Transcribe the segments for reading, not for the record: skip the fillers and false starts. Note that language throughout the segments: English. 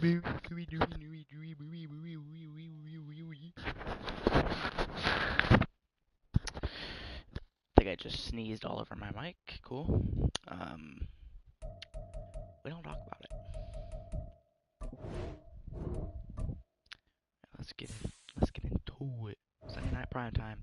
think I just sneezed all over my mic. Cool. We don't talk about it. Let's get into it. Sunday night prime time.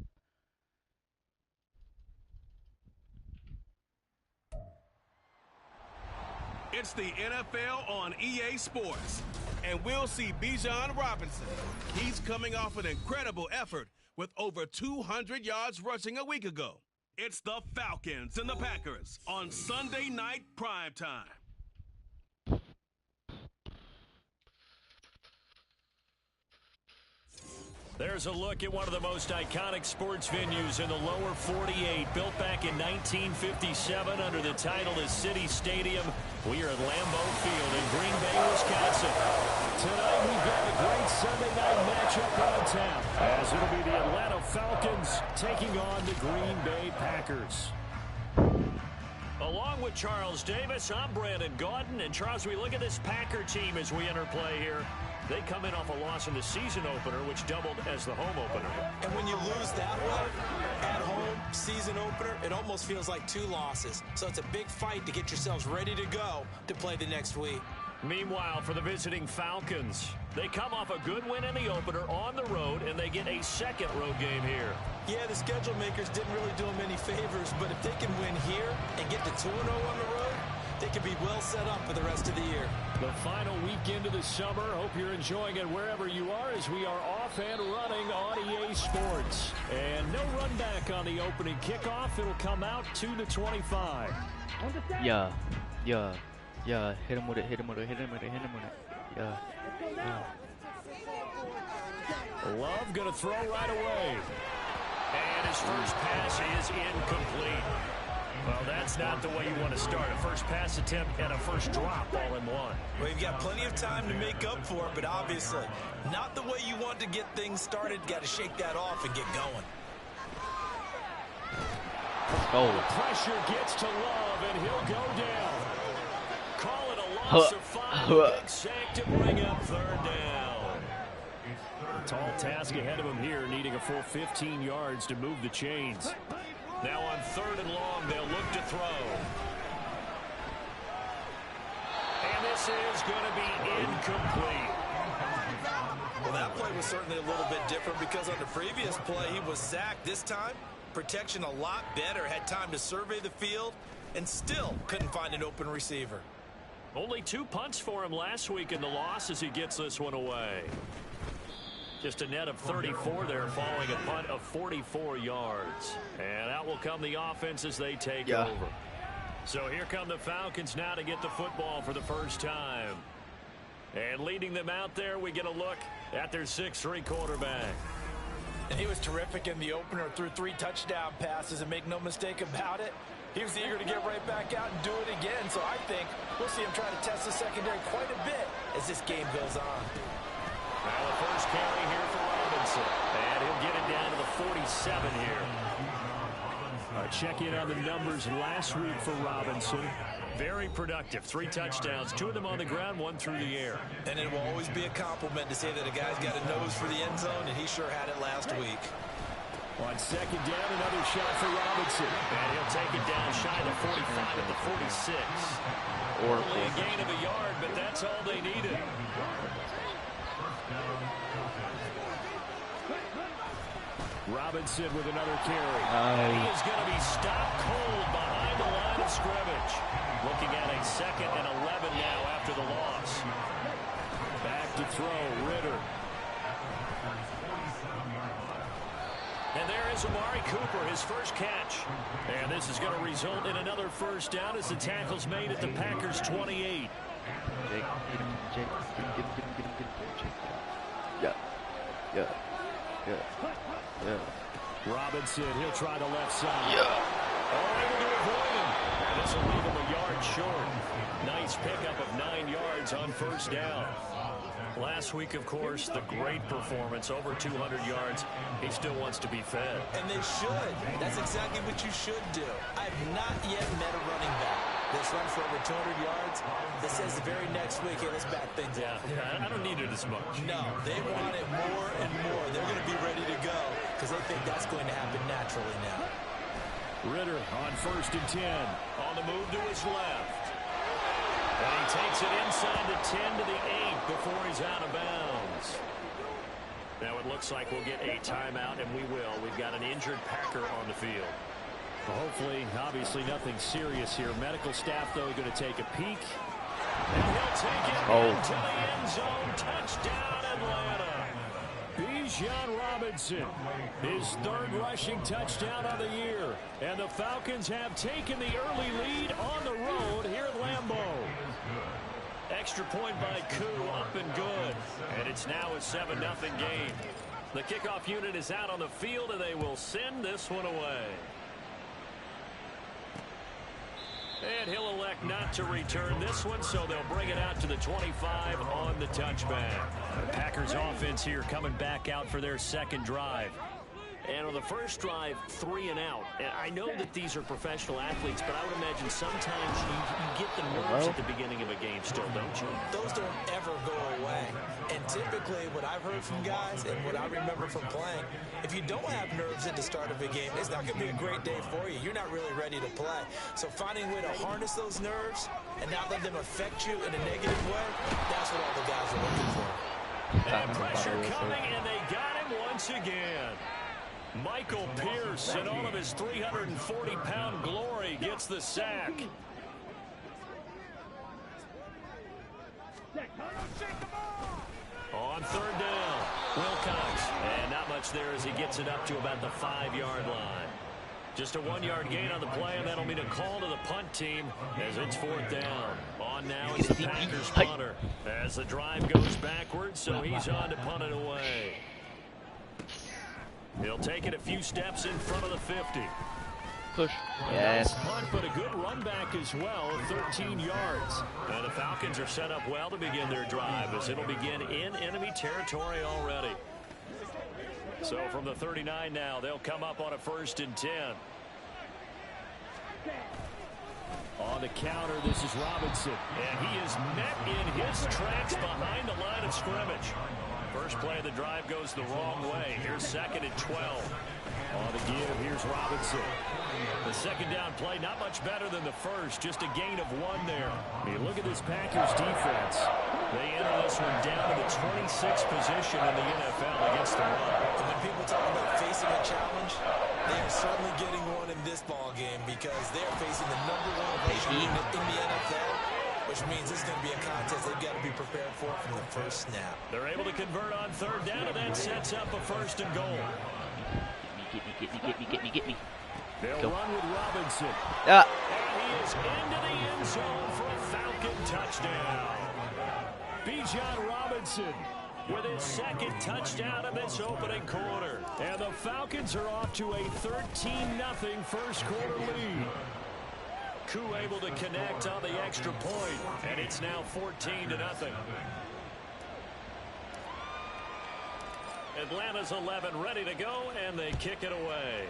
It's the NFL on EA Sports, and we'll see Bijan Robinson. He's coming off an incredible effort with over 200 yards rushing a week ago. It's the Falcons and the Packers on Sunday night prime time. There's a look at one of the most iconic sports venues in the lower 48, built back in 1957 under the title of City Stadium. We are at Lambeau Field in Green Bay, Wisconsin. Tonight we've got a great Sunday night matchup on tap, as it'll be the Atlanta Falcons taking on the Green Bay Packers. Along with Charles Davis, I'm Brandon Gaudin. And Charles, we look at this Packer team as we enter play here. They come in off a loss in the season opener, which doubled as the home opener. And when you lose that way, at home, season opener, it almost feels like 2 losses. So it's a big fight to get yourselves ready to go to play the next week. Meanwhile, for the visiting Falcons, they come off a good win in the opener on the road, and they get a second road game here. Yeah, the schedule makers didn't really do them any favors, but if they can win here and get to 2-0 on the road, they can be well set up for the rest of the year. The final weekend of the summer. Hope you're enjoying it wherever you are, as we are off and running on EA Sports. And no run back on the opening kickoff. It'll come out to the 25. Yeah. Hit him with it. Yeah. Love gonna throw right away. And his first pass is incomplete. Well, that's not the way you want to start. A first pass attempt and a first drop all in one. Well, you've got plenty of time to make up for it, but obviously not the way you want to get things started. Got to shake that off and get going. Oh. The pressure gets to Love, and he'll go down. Call it a loss of 5. Big sack to bring up third down. A tall task ahead of him here, needing a full 15 yards to move the chains. Now on 3rd and long, they'll look to throw. And this is going to be incomplete. Well, that play was certainly a little bit different because on the previous play, he was sacked. This time, protection a lot better. Had time to survey the field and still couldn't find an open receiver. Only 2 punts for him last week in the loss as he gets this one away. Just a net of 34 there, following a punt of 44 yards. And out will come the offense as they take over. So here come the Falcons now to get the football for the first time. And leading them out there, we get a look at their 6'3" quarterback. And he was terrific in the opener, threw 3 touchdown passes, and make no mistake about it, he was eager to get right back out and do it again. So I think we'll see him try to test the secondary quite a bit as this game goes on. Now the first carry here for Robinson. And he'll get it down to the 47 here. Check in on the numbers last week for Robinson. Very productive. 3 touchdowns, 2 of them on the ground, 1 through the air. And it will always be a compliment to say that a guy's got a nose for the end zone, and he sure had it last week. On 2nd down, another shot for Robinson. And he'll take it down shy of the 45 at the 46. Only a gain of a yard, but that's all they needed. Robinson with another carry. And he is going to be stopped cold behind the line of scrimmage. Looking at a 2nd and 11 now after the loss. Back to throw, Ritter. And there is Amari Cooper, his first catch. And this is going to result in another first down as the tackle's made at the Packers' 28. Yeah. Robinson, he'll try the left side. Able to avoid him. And this will leave him a yard short. Nice pickup of 9 yards on first down. Last week, of course, the great performance, over 200 yards. He still wants to be fed. And they should. That's exactly what you should do. I have not yet met a running back This run for over 200 yards, this says the very next week, hey, let's back things up. Yeah, I don't need it as much. No, they want it more and more. They're going to be ready to go because they think that's going to happen naturally now. Ritter on 1st and 10. On the move to his left. And he takes it inside the 10 to the 8 before he's out of bounds. Now it looks like we'll get a timeout, and we will. We've got an injured Packer on the field. Well, hopefully, obviously nothing serious here. Medical staff, though, going to take a peek. And he'll take it into the end zone. Touchdown, Atlanta. Bijan Robinson, his 3rd rushing touchdown of the year. And the Falcons have taken the early lead on the road here at Lambeau. Extra point by Koo, up and good. And it's now a 7-0 game. The kickoff unit is out on the field, and they will send this one away. And he'll elect not to return this one, so they'll bring it out to the 25 on the touchback. The Packers offense here coming back out for their 2nd drive. And on the first drive, 3 and out. And I know that these are professional athletes, but I would imagine sometimes you get the nerves at the beginning of a game still, don't you? Those don't ever go away. And typically what I've heard from guys and what I remember from playing, if you don't have nerves at the start of a game, it's not going to be a great day for you. You're not really ready to play. So finding a way to harness those nerves and not let them affect you in a negative way, that's what all the guys are looking for. And pressure coming, and they got him once again. Michael Pierce, in all of his 340-pound glory, gets the sack. On 3rd down, Wilcox. And not much there as he gets it up to about the 5-yard line. Just a 1-yard gain on the play, and that'll mean a call to the punt team as it's 4th down. On now is the Packers punter as the drive goes backwards, so he's on to punt it away. He'll take it a few steps in front of the 50. Push. Yes. Punt, but a good run back as well, 13 yards. And the Falcons are set up well to begin their drive as it'll begin in enemy territory already. So from the 39 now, they'll come up on a 1st and 10. On the counter, this is Robinson. And he is met in his tracks behind the line of scrimmage. First play of the drive goes the wrong way. Here's 2nd and 12. On the give, here's Robinson. The 2nd down play, not much better than the first. Just a gain of 1 there. You look at this Packers defense. They enter this one down to the 26th position in the NFL against the run. And when people talk about facing a challenge, they are certainly getting one in this ball game because they're facing the #1 rushing unit in the NFL. Which means this is going to be a contest they've got to be prepared for from the first snap. They're able to convert on 3rd down, and that sets up a 1st and goal. Get me. They'll run with Robinson. Yeah. And he is into the end zone for a Falcon touchdown. Bijan Robinson with his 2nd touchdown of this opening quarter. And the Falcons are off to a 13-0 first quarter lead. Koo able to connect on the extra point, and it's now 14-0. Atlanta's 11 ready to go, and they kick it away.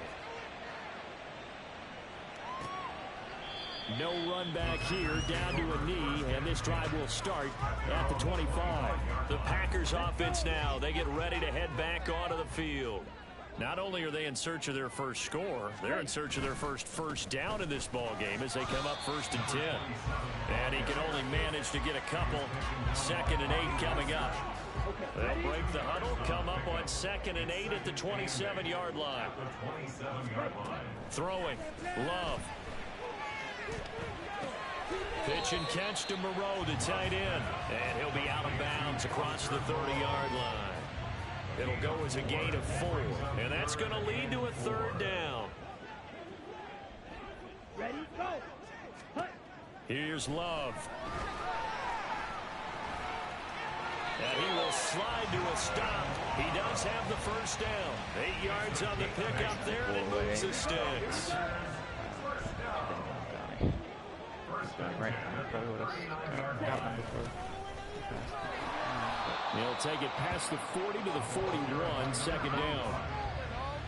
No run back here, down to a knee, and this drive will start at the 25. The Packers offense now, they get ready to head back onto the field. Not only are they in search of their first score, they're in search of their first down in this ball game as they come up 1st and 10. And he can only manage to get a couple. 2nd and 8 coming up. They'll break the huddle, come up on 2nd and 8 at the 27-yard line. Throwing, Love. Pitch and catch to Moreau, the tight end. And he'll be out of bounds across the 30-yard line. It'll go as a gain of 4, and that's going to lead to a 3rd down. Ready, go. Here's Love. And he will slide to a stop. He does have the 1st down. 8 yards on the pickup there, and it moves the sticks. Right. Probably would have got him before. He'll take it past the 40 to the 41, 2nd down.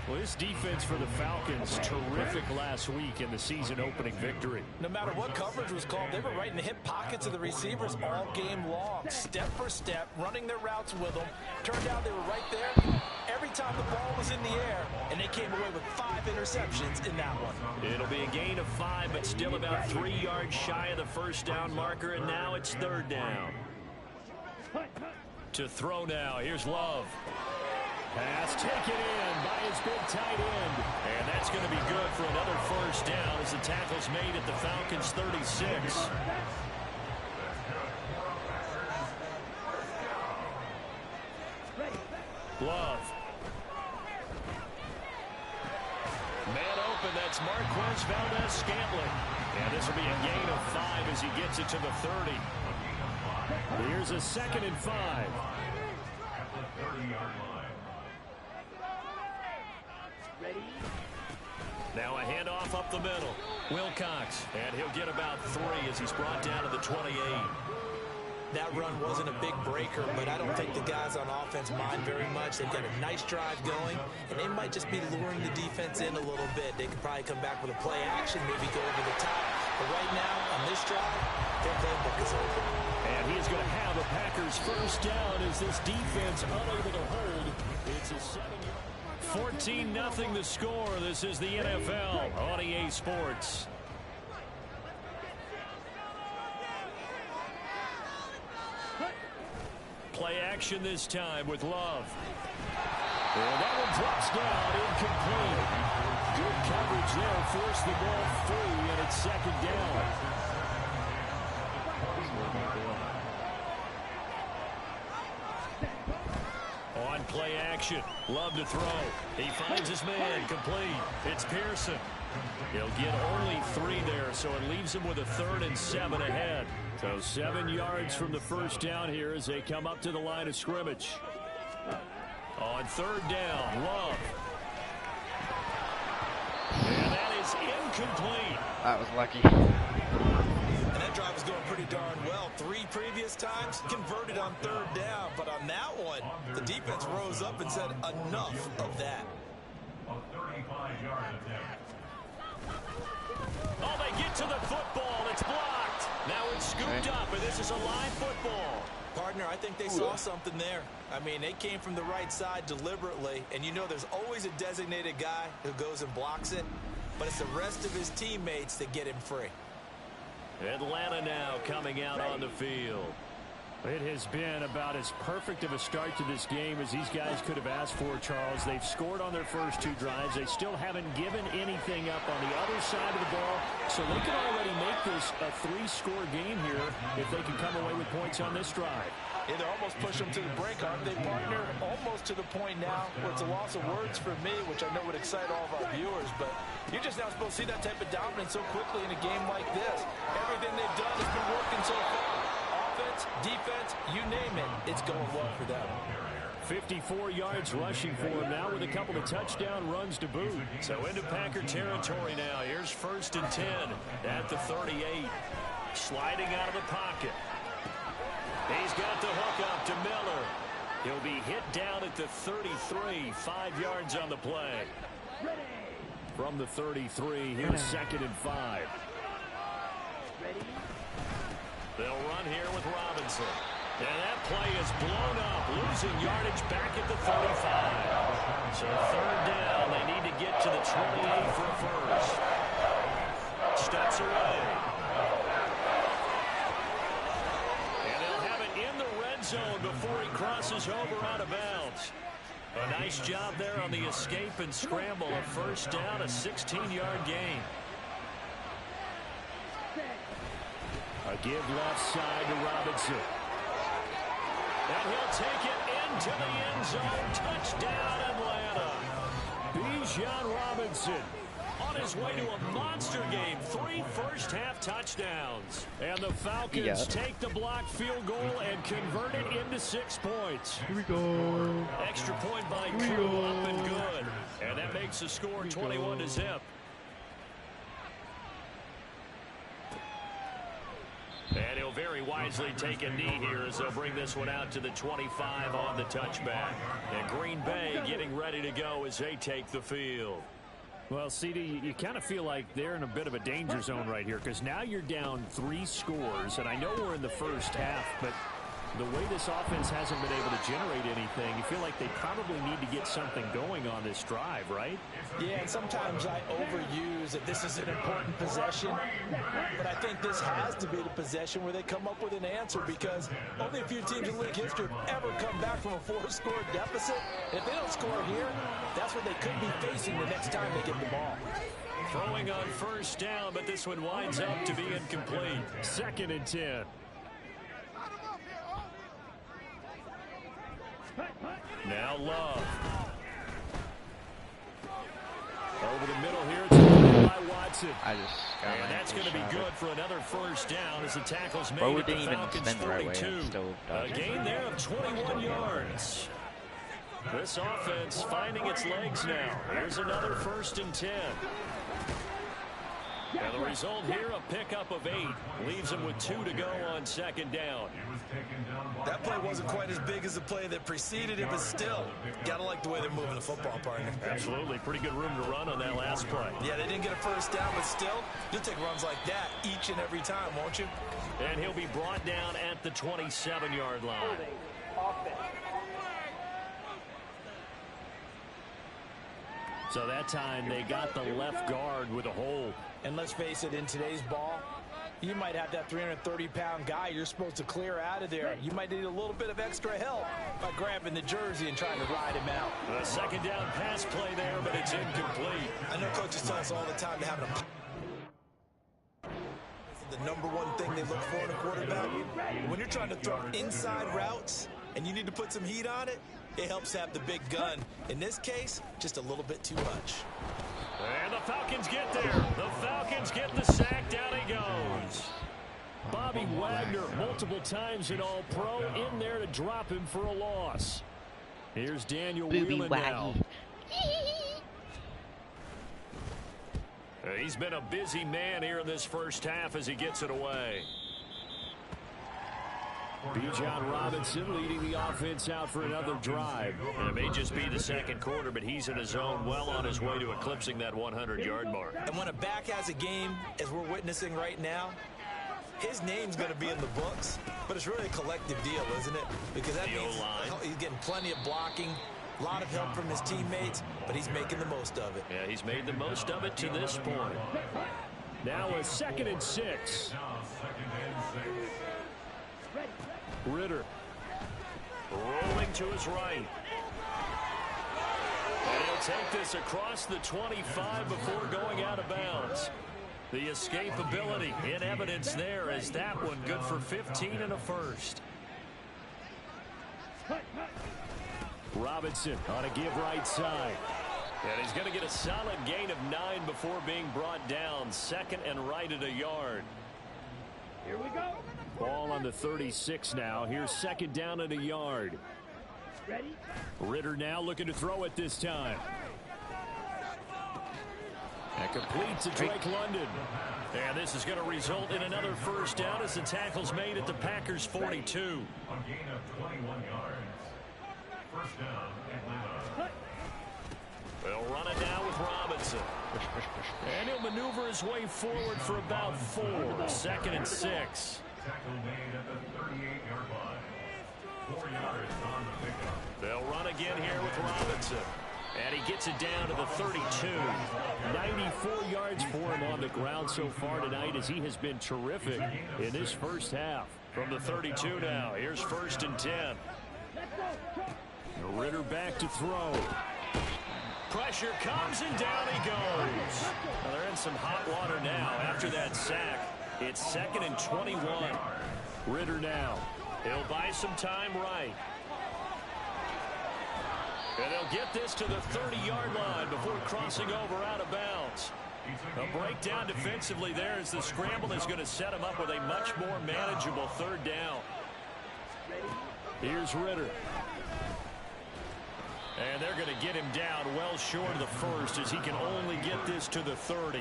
Well, this defense for the Falcons, terrific last week in the season-opening victory. No matter what coverage was called, they were right in the hip pockets of the receivers all game long, step for step, running their routes with them. Turned out they were right there every time the ball was in the air, and they came away with 5 interceptions in that one. It'll be a gain of 5, but still about 3 yards shy of the first down marker, and now it's 3rd down. To throw now, here's Love. Pass taken in by his big tight end. And that's going to be good for another first down as the tackle's made at the Falcons' 36. Love. Man open, that's Marquez Valdez-Scantling. And this will be a gain of 5 as he gets it to the 30. Here's a 2nd and 5. Now a handoff up the middle. Wilcox, and he'll get about 3 as he's brought down to the 28. That run wasn't a big breaker, but I don't think the guys on offense mind very much. They've got a nice drive going, and they might just be luring the defense in a little bit. They could probably come back with a play action, maybe go over the top. But right now, on this drive, their playbook is open. And he is going to have a Packers first down as this defense unable to hold. It's a 7-yard. 14-0 the score. This is the NFL on EA Sports. Play action this time with Love. And that one drops down, incomplete. Good coverage there, forced the ball through, and it's 2nd down. On play action, Love to throw. He finds his man, complete. It's Pearson. He'll get only 3 there, so it leaves him with a 3rd and 7 ahead. So 7 yards from the first down here as they come up to the line of scrimmage. On 3rd down, Love. And that is incomplete. That was lucky. And that drive was going pretty darn well. 3 previous times converted on 3rd down. But on that one, the defense rose up and said enough of that. Oh, they get to the football. It's blocked. Now it's scooped up, and this is a line football. Partner, I think they saw something there. I mean, they came from the right side deliberately, and you know there's always a designated guy who goes and blocks it, but it's the rest of his teammates that get him free. Atlanta now coming out on the field. It has been about as perfect of a start to this game as these guys could have asked for, Charles. They've scored on their first 2 drives. They still haven't given anything up on the other side of the ball, so they can already make this a 3-score game here if they can come away with points on this drive. Yeah, they're almost pushing them to the brink, aren't they, partner? Almost to the point now where it's a loss of words for me, which I know would excite all of our viewers, but you're just not supposed to see that type of dominance so quickly in a game like this. Everything they've done has been working so far. Offense, defense, you name it, it's going well for them. 54 yards rushing for him now with a couple of touchdown runs to boot. So into Packer territory now. Here's 1st and 10 at the 38. Sliding out of the pocket. He's got the hook up to Miller. He'll be hit down at the 33, 5 yards on the play. From the 33, here's 2nd and 5. They'll run here with Robinson. And that play is blown up, losing yardage back at the 35. So 3rd down, they need to get to the 28 for a first. Steps away. And they'll have it in the red zone before he crosses over out of bounds. A nice job there on the escape and scramble. A first down, a 16-yard gain. A give left side to Robinson. And he'll take it into the end zone. Touchdown, Atlanta. Bijan Robinson on his way to a monster game. 3 first-half touchdowns. And the Falcons take the blocked field goal and convert it into 6 points. Here we go. Extra point by Crew, up and good. And that makes the score 21-0. And he'll very wisely wisely take a knee here as they'll bring this one out to the 25 on the touchback. And Green Bay getting ready to go as they take the field. Well, CD, you kind of feel like they're in a bit of a danger zone right here because now you're down 3 scores, and I know we're in the first half, but the way this offense hasn't been able to generate anything, you feel like they probably need to get something going on this drive, right? Yeah, and sometimes I overuse that this is an important possession, but I think this has to be the possession where they come up with an answer because only a few teams in league history have ever come back from a 4-score deficit. And if they don't score here, that's what they could be facing the next time they get the ball. Throwing on first down, but this one winds up to be incomplete. 2nd and 10. Now Love. Over the middle here. It's by Watson. I just got and my that's going to be good for another first down as the tackle's made Bro, at the didn't even Falcons spin the right way. 42. Still A gain there of 21 yards. This offense finding its legs now. Here's another 1st and 10. And the result here, a pickup of 8. Leaves them with 2 to go on 2nd down. That play wasn't quite as big as the play that preceded it, but still, gotta like the way they're moving the football, partner. Absolutely. Pretty good room to run on that last play. Yeah, they didn't get a first down, but still, you'll take runs like that each and every time, won't you? And he'll be brought down at the 27-yard line. So that time they got the left guard with a hold. And let's face it, in today's ball, you might have that 330-pound guy you're supposed to clear out of there. You might need a little bit of extra help by grabbing the jersey and trying to ride him out. A 2nd down pass play there, but it's incomplete. I know coaches tell us all the time to have the number one thing they look for in a quarterback. When you're trying to throw inside routes and you need to put some heat on it, it helps have the big gun. In this case, just a little bit too much. And the Falcons get there. The Falcons get the sack. Down he goes. Bobby Wagner, multiple times in All-Pro, in there to drop him for a loss. Here's Daniel Whelan now. He's been a busy man here in this first half as he gets it away. Bijan Robinson leading the offense out for another drive. And it may just be the 2nd quarter, but he's in his zone, well on his way to eclipsing that 100-yard mark. And when a back has a game, as we're witnessing right now, his name's going to be in the books, but it's really a collective deal, isn't it? Because that means he's getting plenty of blocking, a lot of help from his teammates, but he's making the most of it. Yeah, he's made the most of it to this point. Now a 2nd and 6. Ritter rolling to his right. And he'll take this across the 25 before going out of bounds. The escapability in evidence there as that one good for 15 and a first. Robinson on a give right side. And he's going to get a solid gain of 9 before being brought down. 2nd and right at a yard. Here we go. Ball on the 36 now. Here's 2nd down at a yard. Ready? Ritter now looking to throw it this time. And complete to Drake London. And this is going to result in another first down as the tackle's made at the Packers' 42. A gain of 21 yards. First down, Atlanta. They'll run it now with Robinson. And he'll maneuver his way forward for about 4. 2nd and 6. Tackle made at the 38-yard line. 4 yards on the pickup. They'll run again here with Robinson. And he gets it down to the 32. 94 yards for him on the ground so far tonight as he has been terrific in this first half. From the 32 now, here's 1st and 10. Ritter back to throw. Pressure comes and down he goes. Well, they're in some hot water now after that sack. It's 2nd and 21. Ritter now. He'll buy some time right. And they'll get this to the 30-yard line before crossing over out of bounds. A breakdown defensively there as the scramble is going to set him up with a much more manageable 3rd down. Here's Ritter. And they're going to get him down well short of the first as he can only get this to the 30.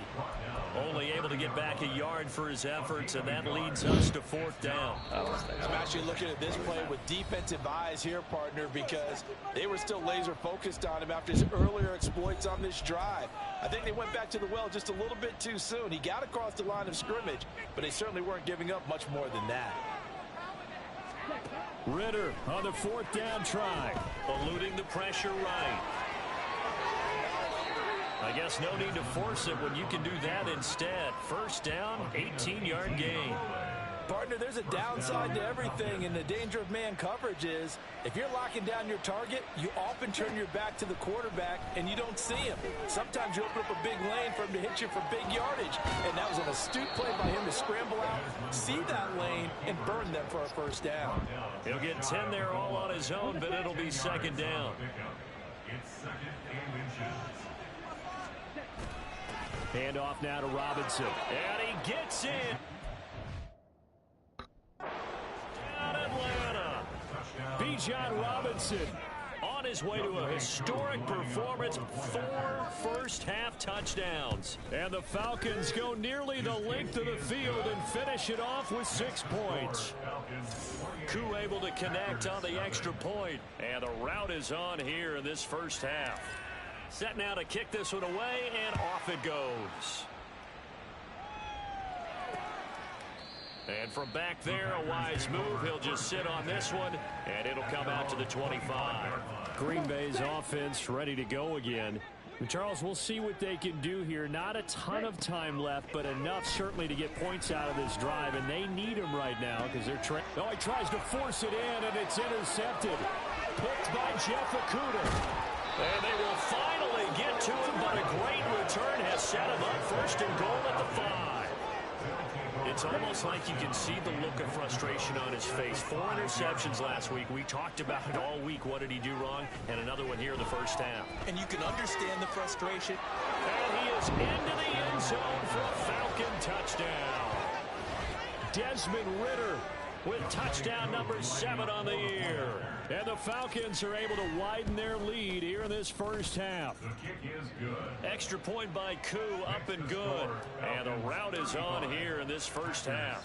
Only able to get back a yard for his efforts, and that leads us to 4th down. I'm actually looking at this play with defensive eyes here, partner, because they were still laser focused on him after his earlier exploits on this drive. I think they went back to the well just a little bit too soon. He got across the line of scrimmage, but they certainly weren't giving up much more than that. Ritter on the 4th down try. Eluding the pressure right. I guess no need to force it when you can do that instead. 1st down, 18-yard gain. Partner, there's a downside to everything, and the danger of man coverage is if you're locking down your target, you often turn your back to the quarterback and you don't see him. Sometimes you open up a big lane for him to hit you for big yardage, and that was an astute play by him to scramble out, see that lane, and burn them for a 1st down. He'll get 10 there all on his own, but it'll be 2nd down. It's 2nd and inches. Hand off now to Robinson. And he gets in. Down Atlanta. Bijan Robinson on his way to a historic performance. 4 first-half touchdowns. And the Falcons go nearly the length of the field and finish it off with 6 points. Koo able to connect on the extra point. And the route is on here in this 1st half. Set now to kick this one away, and off it goes. And from back there, a wise move. He'll just sit on this one, and it'll come out to the 25. Green Bay's offense ready to go again. Charles, we'll see what they can do here. Not a ton of time left, but enough certainly to get points out of this drive, and they need them right now because they're Oh, he tries to force it in, and it's intercepted. Picked by Jeff Okudah. And they will finally get to him, but a great return has set him up 1st and goal at the 5. It's almost like you can see the look of frustration on his face. 4 interceptions last week. We talked about it all week. What did he do wrong? And another one here in the 1st half. And you can understand the frustration. And he is into the end zone for a Falcon touchdown. Desmond Ritter with touchdown number 7 on the year. And the Falcons are able to widen their lead here in this 1st half. The kick is good. Extra point by Koo, up and good. And the route is on here in this 1st half.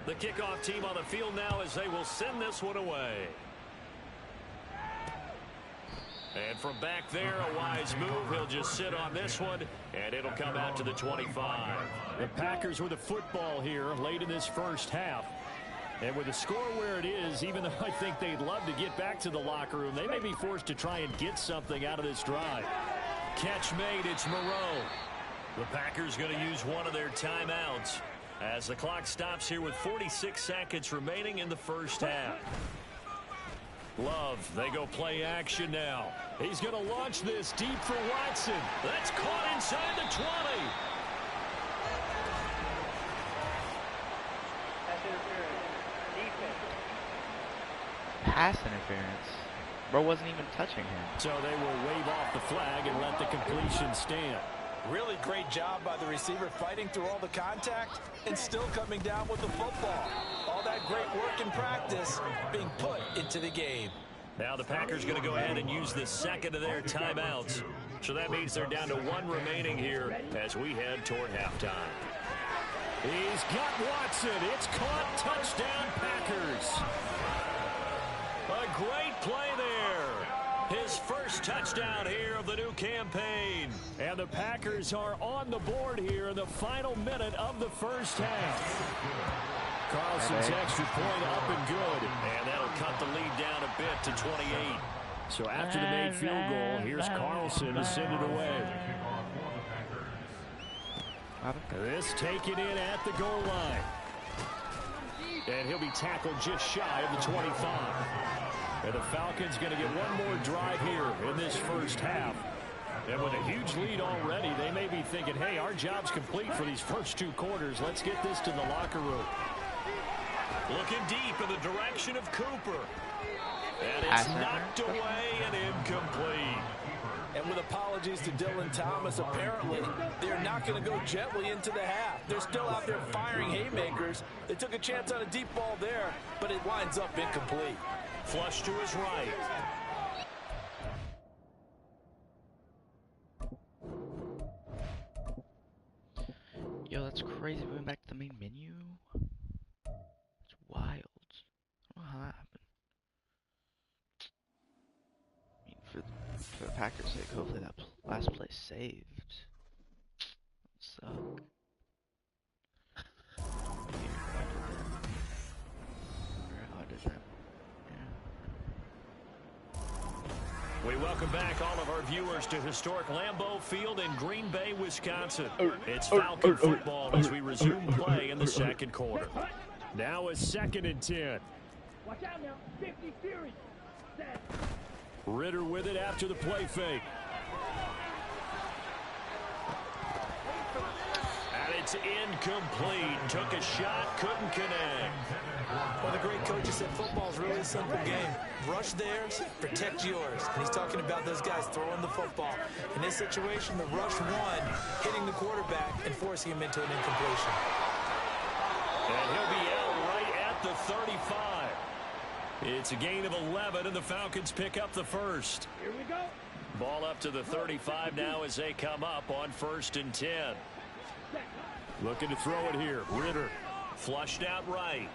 The kickoff team on the field now as they will send this one away. And from back there, a wise move. He'll just sit on this one, and it'll come out to the 25. The Packers with the football here late in this 1st half. And with the score where it is, even though I think they'd love to get back to the locker room, they may be forced to try and get something out of this drive. Catch made, it's Moreau. The Packers going to use one of their timeouts as the clock stops here with 46 seconds remaining in the 1st half. Love, they go play action now. He's going to launch this deep for Watson. That's caught inside the 20. Pass interference. Bro wasn't even touching him. So they will wave off the flag and let the completion stand. Really great job by the receiver fighting through all the contact and still coming down with the football. All that great work in practice being put into the game. Now the Packers going to go ahead and use the 2nd of their timeouts. So that means they're down to 1 remaining here as we head toward halftime. He's got Watson. It's caught. Touchdown, Packers. A great play there. His 1st touchdown here of the new campaign. And the Packers are on the board here in the final minute of the 1st half. Carlson's extra point up and good. And that'll cut the lead down a bit to 28. So after the made field goal, here's Carlson to send it away. This taken in at the goal line. And he'll be tackled just shy of the 25. And the Falcons going to get one more drive here in this 1st half. And with a huge lead already, they may be thinking, hey, our job's complete for these first 2 quarters. Let's get this to the locker room. Looking deep in the direction of Cooper. And it's knocked away and incomplete. And with apologies to Dylan Thomas, apparently they're not going to go gently into the half. They're still out there firing haymakers. They took a chance on a deep ball there, but it winds up incomplete. Flush to his right. It's crazy. We went back to the main menu. It's wild. I don't know how that happened. I mean, for the Packers' sake, hopefully that last play saved. Suck. We welcome back all of our viewers to historic Lambeau Field in Green Bay, Wisconsin. It's Falcon football as we resume play in the second quarter. Now a 2nd and 10. Watch out now. 50 Fury. Set. Ritter with it after the play fake. And it's incomplete. Took a shot, couldn't connect. One of the great coaches said football's really a simple game. Rush theirs, protect yours. And he's talking about those guys throwing the football. In this situation, the rush one, hitting the quarterback and forcing him into an incompletion. And he'll be out right at the 35. It's a gain of 11, and the Falcons pick up the first. Here we go. Ball up to the 35 now as they come up on 1st and 10. Looking to throw it here. Ritter. Flushed out right.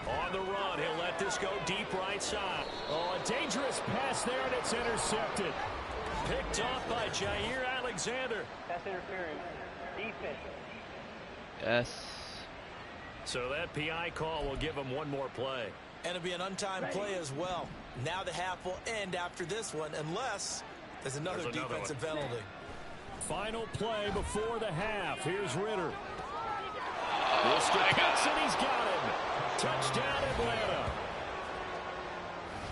On the run, he'll let this go deep right side. Oh, a dangerous pass there, and it's intercepted. Picked off by Jair Alexander. That's interference. Defense. Yes. So that PI call will give him one more play. And it'll be an untimed play as well. Now the half will end after this one, unless there's another defensive penalty. Final play before the half. Here's Ritter. Mr. Pitts, and he's got him. Touchdown, Atlanta.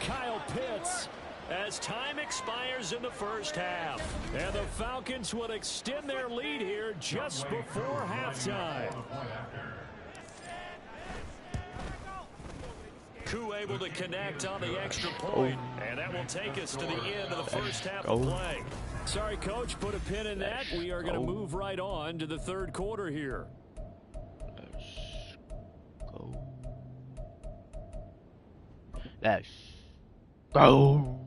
Kyle Pitts. As time expires in the first half. And the Falcons will extend their lead here just before halftime. Koo able to connect on the extra point. And that will take us to the end of the first half of play. Sorry, Coach, put a pin in that. We are going to move right on to the third quarter here. Let's go.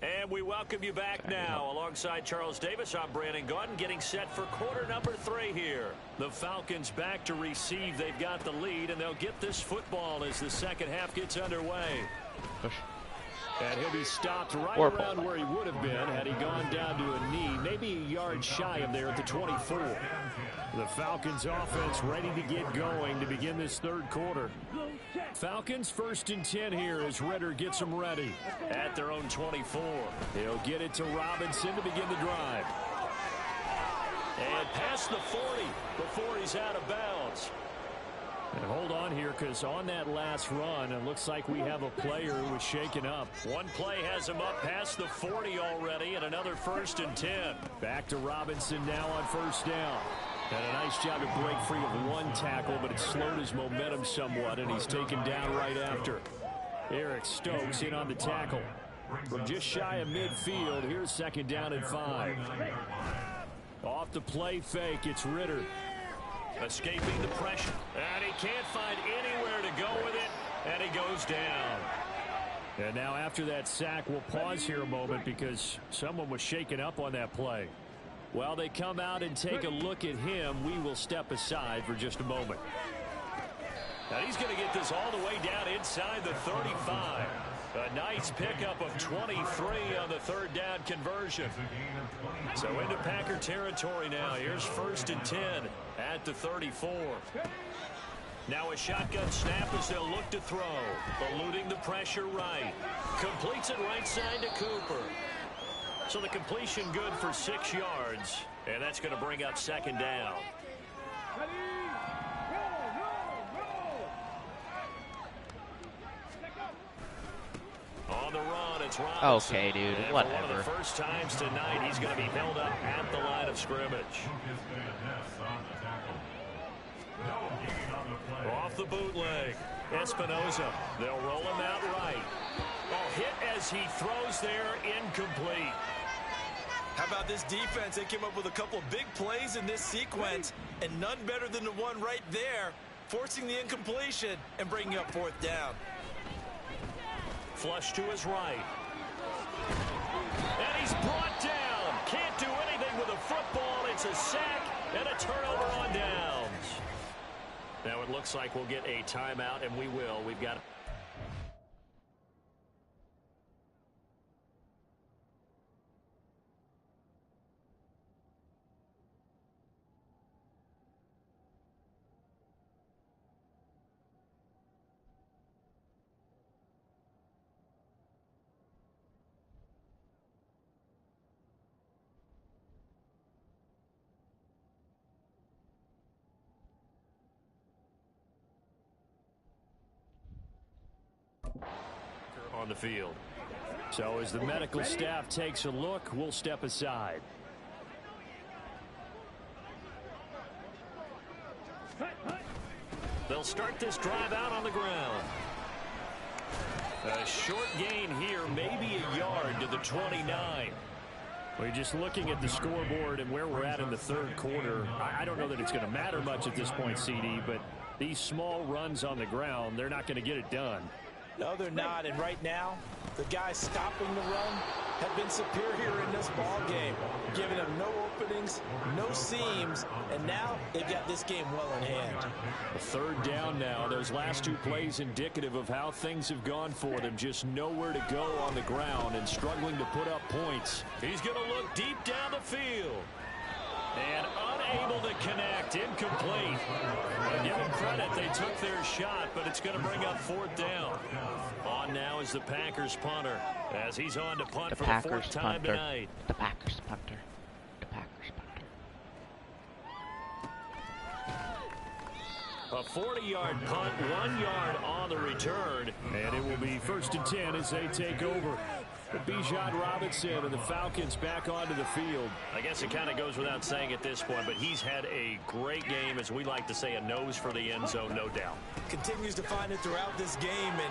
And we welcome you back now. Alongside Charles Davis, I'm Brandon Gordon, getting set for quarter number 3 here. The Falcons back to receive. They've got the lead, and they'll get this football as the second half gets underway. And he'll be stopped right around where he would have been had he gone down to a knee, maybe a yard shy of there at the 24. The Falcons offense ready to get going to begin this third quarter. Falcons 1st and 10 here as Ritter gets them ready. At their own 24. He'll get it to Robinson to begin the drive. And past the 40 before he's out of bounds. And hold on here, because on that last run, it looks like we have a player who was shaken up. One play has him up past the 40 already, and another 1st and 10. Back to Robinson now on 1st down. And a nice job to break free of one tackle, but it slowed his momentum somewhat, and he's taken down right after. Eric Stokes in on the tackle. From just shy of midfield, here's 2nd down and 5. Off the play fake, it's Ritter. Escaping the pressure. And he can't find anywhere to go with it, and he goes down. And now after that sack, we'll pause here a moment because someone was shaken up on that play. While they come out and take a look at him, we will step aside for just a moment. Now he's going to get this all the way down inside the 35. A nice pickup of 23 on the 3rd down conversion. So into Packer territory now. Here's 1st and 10 at the 34. Now a shotgun snap as they'll look to throw. Eluding the pressure right. Completes it right side to Cooper. So the completion good for 6 yards. And that's going to bring up 2nd down. On the run, it's Robinson. Okay, dude, and whatever. For one of the first times tonight, he's going to be held up at the line of scrimmage. Off the bootleg, Espinoza. They'll roll him out right. Hit as he throws there, incomplete. How about this defense? They came up with a couple of big plays in this sequence, and none better than the one right there, forcing the incompletion and bringing up 4th down. Flush to his right. And he's brought down. Can't do anything with the football. It's gets a sack and a turnover on downs. Now it looks like we'll get a timeout, and we will. We've got... on the field. So as the medical staff takes a look, we'll step aside. They'll start this drive out on the ground. A short gain here, maybe a yard to the 29. We're just looking at the scoreboard and where we're at in the third quarter. I don't know that it's going to matter much at this point, CD, but these small runs on the ground, they're not going to get it done. No, they're not. And right now, the guys stopping the run have been superior in this ball game, giving them no openings, no seams, and now they've got this game well in hand. A third down now. Those last two plays indicative of how things have gone for them. Just nowhere to go on the ground and struggling to put up points. He's going to look deep down the field. And unable to connect, incomplete. Well, give them credit, they took their shot, but it's going to bring up fourth down. On now is the Packers punter, as he's on to punt for the fourth time tonight. The Packers punter. The Packers punter. A 40-yard punt, 1 yard on the return. And it will be 1st and 10 as they take over. Bijan Robinson and the Falcons back onto the field. I guess it kind of goes without saying at this point, but he's had a great game, as we like to say, a nose for the end zone, no doubt. Continues to find it throughout this game, and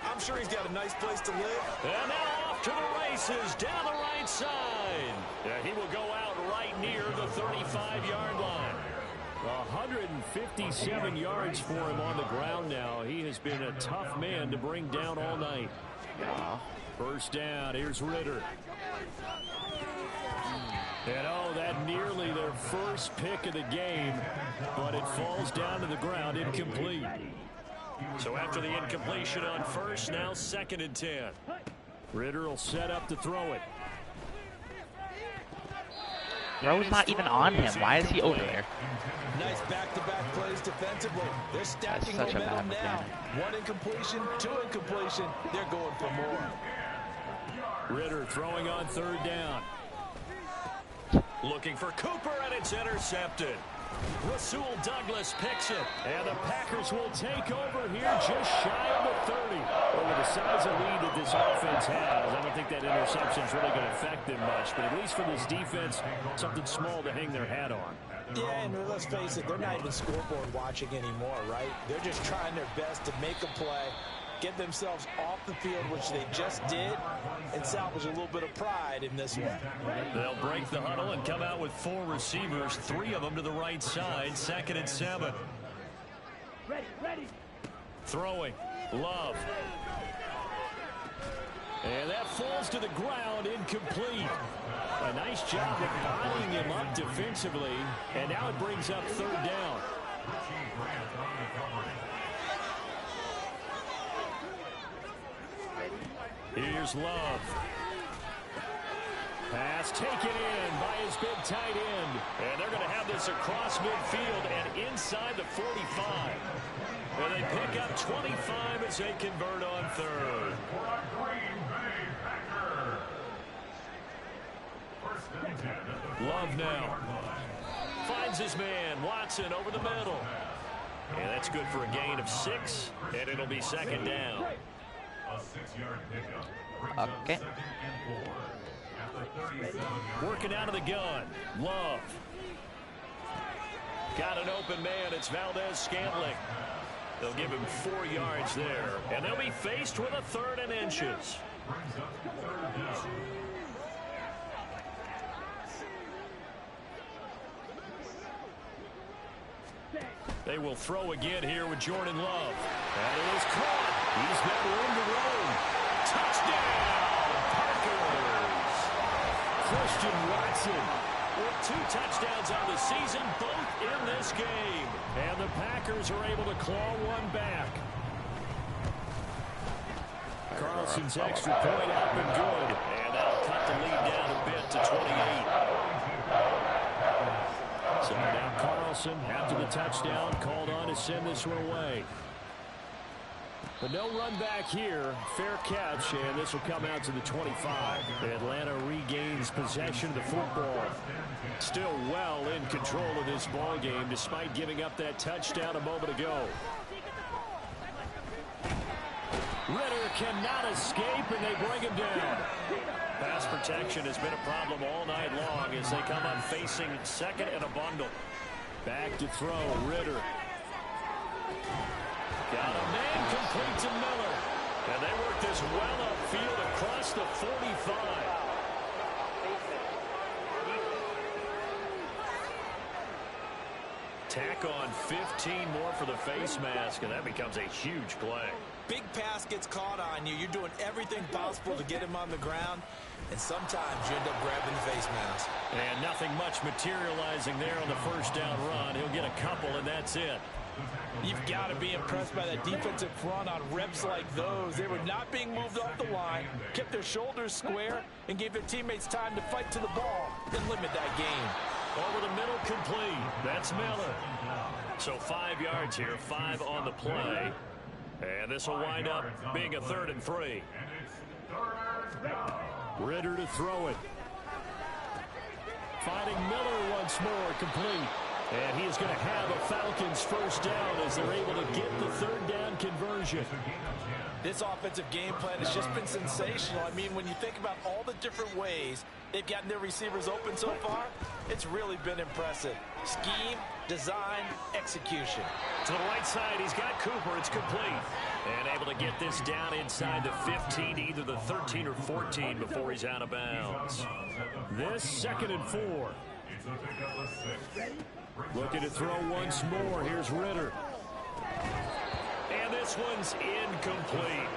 I'm sure he's got a nice place to live. And now off to the races down the right side. Yeah, he will go out right near the 35-yard line. 157 yards for him on the ground now. He has been a tough man to bring down all night. Yeah. First down, here's Ritter. And oh, that nearly their first pick of the game, but it falls down to the ground, incomplete. So after the incompletion on first, now 2nd and 10. Ritter will set up to throw it. Throw's not even on him. Why is he over there? Nice back-to-back plays defensively. They're stacking That's such a momentum bad now. One incompletion, two incompletion. They're going for more. Ritter throwing on 3rd down. Looking for Cooper, and it's intercepted. Rasul Douglas picks it. And the Packers will take over here just shy of the 30. Well, with the size of lead that this offense has, I don't think that interception is really going to affect them much. But at least for this defense, something small to hang their hat on. Yeah, and let's face it, they're not even scoreboard watching anymore, right? They're just trying their best to make a play, get themselves off the field, which they just did, and salvage a little bit of pride in this one. They'll break the huddle and come out with 4 receivers, 3 of them to the right side, 2nd and 7. Ready. Throwing, Love. And that falls to the ground, incomplete. A nice job of bodying him up defensively, and now it brings up 3rd down. Here's Love. Pass taken in by his big tight end. And they're going to have this across midfield and inside the 45. And they pick up 25 as they convert on 3rd. Love now finds his man, Watson, over the middle. And that's good for a gain of 6, and it'll be 2nd down. A 6-yard pickup. Okay. Working out of the gun, Love. Got an open man, it's Valdez-Scantling. They'll give him 4 yards there, and they'll be faced with a 3rd and inches. Brings up 3rd down. They will throw again here with Jordan Love. And it is caught. He's got room to roam. Touchdown, Packers. Christian Watson with 2 touchdowns on the season, both in this game. And the Packers are able to claw one back. Carlson's extra point up and good. And that'll cut the lead down a bit to 28. So now Carlson, after the touchdown, called on to send this one away. But no run back here. Fair catch, and this will come out to the 25. Atlanta regains possession of the football. Still well in control of this ball game, despite giving up that touchdown a moment ago. Ritter cannot escape, and they bring him down. Pass protection has been a problem all night long as they come up facing second and a bundle. Back to throw, Ritter. Got a man complete to Miller. And they work this well upfield across the 45. Tack on 15 more for the face mask, and that becomes a huge play. Big pass gets caught on you. You're doing everything possible to get him on the ground, and sometimes you end up grabbing the face mask. And nothing much materializing there on the first down run. He'll get a couple, and that's it. You've got to be impressed by that defensive front on reps like those. They were not being moved off the line, kept their shoulders square, and gave their teammates time to fight to the ball and limit that gain. Over the middle, complete. That's Miller. So 5 yards here, 5 on the play. And this will wind up being a 3rd and 3. Ritter to throw it. Finding Miller once more, complete. And he is going to have a Falcons first down as they're able to get the 3rd down conversion. This offensive game plan has just been sensational. I mean, when you think about all the different ways they've gotten their receivers open so far, it's really been impressive. Scheme, design, execution. To the right side, he's got Cooper. It's complete. And able to get this down inside the 15, either the 13 or 14 before he's out of bounds. This 2nd and 4. Looking to throw once more. Here's Ritter. And this one's incomplete.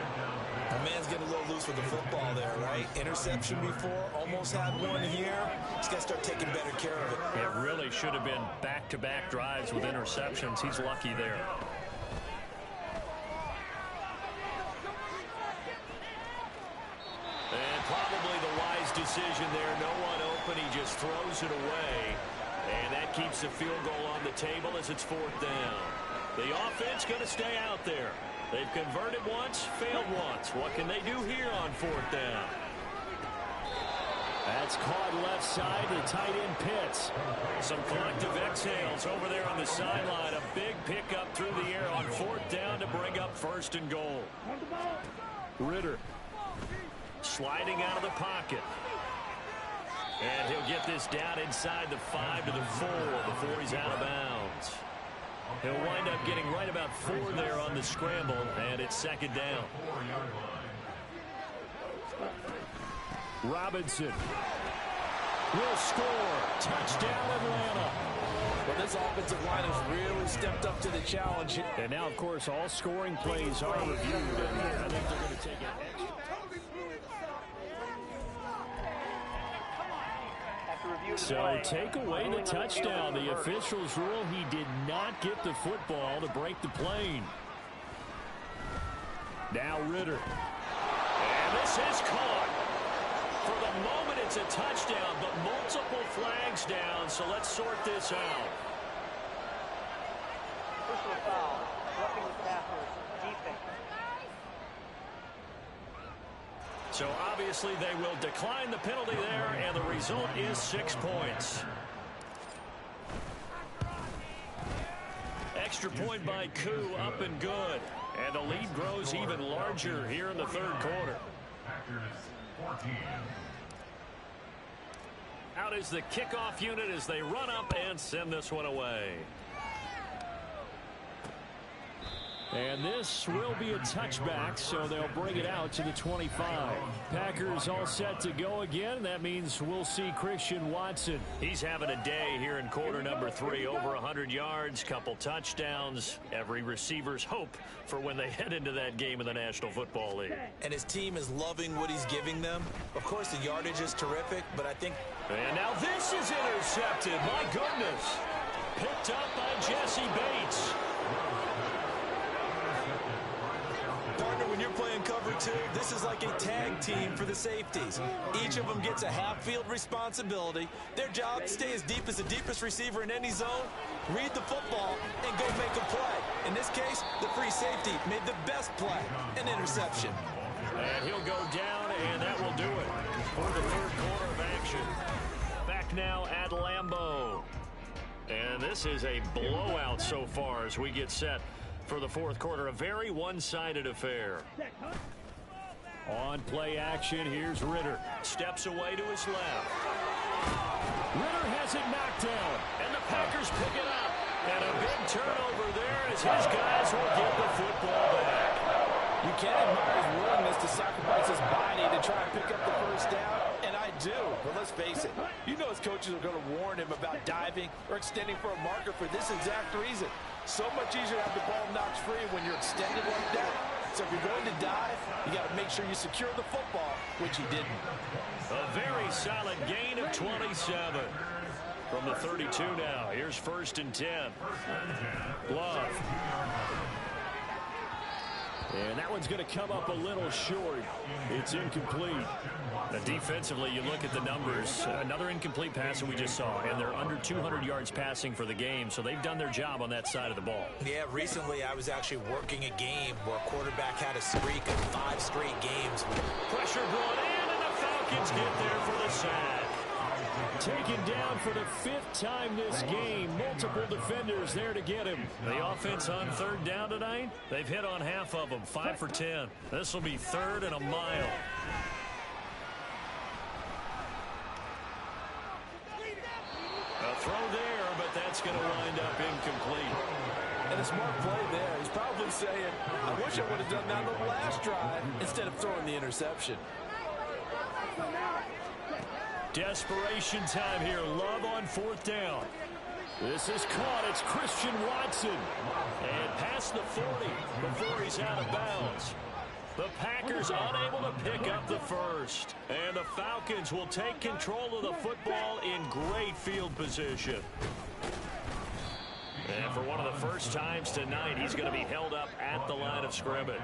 The man's getting a little loose with the football there, right? Interception before, almost had one here. He's got to start taking better care of it. It really should have been back-to-back drives with interceptions. He's lucky there. And probably the wise decision there. No one open. He just throws it away. And that keeps the field goal on the table as it's 4th down. The offense going to stay out there. They've converted once, failed once. What can they do here on 4th down? That's caught left side to tight end Pitts. Some collective exhales over there on the sideline. A big pickup through the air on 4th down to bring up 1st and goal. Ritter sliding out of the pocket. And he'll get this down inside the 5 to the 4 before he's out of bounds. He'll wind up getting right about 4 there on the scramble, and it's 2nd down. Robinson will score. Touchdown, Atlanta. Well, this offensive line has really stepped up to the challenge. And now, of course, all scoring plays are reviewed. And I think they're going to take an extra. So take away the touchdown. The officials rule he did not get the football to break the plane. Now Ritter. And this is caught. For the moment, it's a touchdown, but multiple flags down, so let's sort this out. Personal foul, roughing the passer, defense. So obviously they will decline the penalty there, and the result is 6 points. Extra point by Koo, up and good. And the lead grows even larger here in the 3rd quarter. Out is the kickoff unit as they run up and send this one away. And this will be a touchback, so they'll bring it out to the 25. Packers all set to go again. That means we'll see Christian Watson. He's having a day here in quarter number 3. Over 100 yards, couple touchdowns. Every receiver's hope for when they head into that game in the National Football League. And his team is loving what he's giving them. Of course, the yardage is terrific, but I think... And now this is intercepted. My goodness. Picked up by Jesse Bates. Partner, when you're playing cover 2, this is like a tag team for the safeties. Each of them gets a half-field responsibility. Their job, stay as deep as the deepest receiver in any zone, read the football, and go make a play. In this case, the free safety made the best play, an interception. And he'll go down, and that will do it for the third quarter of action. Back now at Lambeau. And this is a blowout so far as we get set for the fourth quarter. A very one-sided affair. On play action, here's Ritter. Steps away to his left. Ritter has it knocked down. And the Packers pick it up. And a big turnover there as his guys will get the football back. You can't admire his willingness to sacrifice his body to try and pick up the first down, and I do. But let's face it, you know his coaches are going to warn him about diving or extending for a marker for this exact reason. So much easier to have the ball knocked free when you're extended like that. So if you're going to dive, you got to make sure you secure the football, which he didn't. A very solid gain of 27. From the 32 now. Here's 1st and 10. Love. And that one's going to come up a little short. It's incomplete. Now defensively, you look at the numbers. Another incomplete pass that we just saw, and they're under 200 yards passing for the game, so they've done their job on that side of the ball. Yeah, recently I was actually working a game where a quarterback had a streak of 5 straight games. Pressure brought in, and the Falcons get there for the sack. Taken down for the 5th time this game. Multiple defenders there to get him. The offense on 3rd down tonight, they've hit on half of them, 5 for 10. This will be 3rd and a mile. A throw there, but that's going to wind up incomplete. And a smart play there. He's probably saying, I wish I would have done that on the last drive instead of throwing the interception. Desperation time here. Love on 4th down. This is caught. It's Christian Watson. And past the 40 before he's out of bounds. The Packers unable to pick up the first. And the Falcons will take control of the football in great field position. And for one of the first times tonight, he's going to be held up at the line of scrimmage.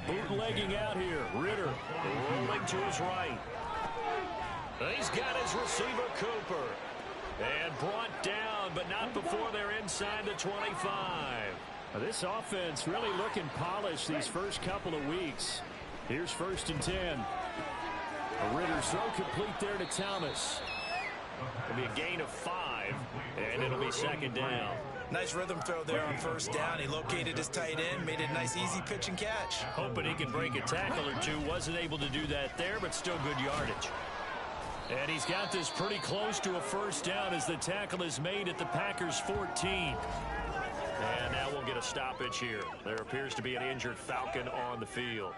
Bootlegging out here. Ritter rolling to his right. He's got his receiver, Cooper. And brought down, but not before they're inside the 25. This offense really looking polished these first couple of weeks. Here's 1st and 10. A Ritter's throw complete there to Thomas. It'll be a gain of 5, and it'll be 2nd down. Nice rhythm throw there on 1st down. He located his tight end, made it a nice easy pitch and catch. Hoping he could break a tackle or two. Wasn't able to do that there, but still good yardage. And he's got this pretty close to a 1st down as the tackle is made at the Packers' 14. And now we'll get a stoppage here. There appears to be an injured Falcon on the field.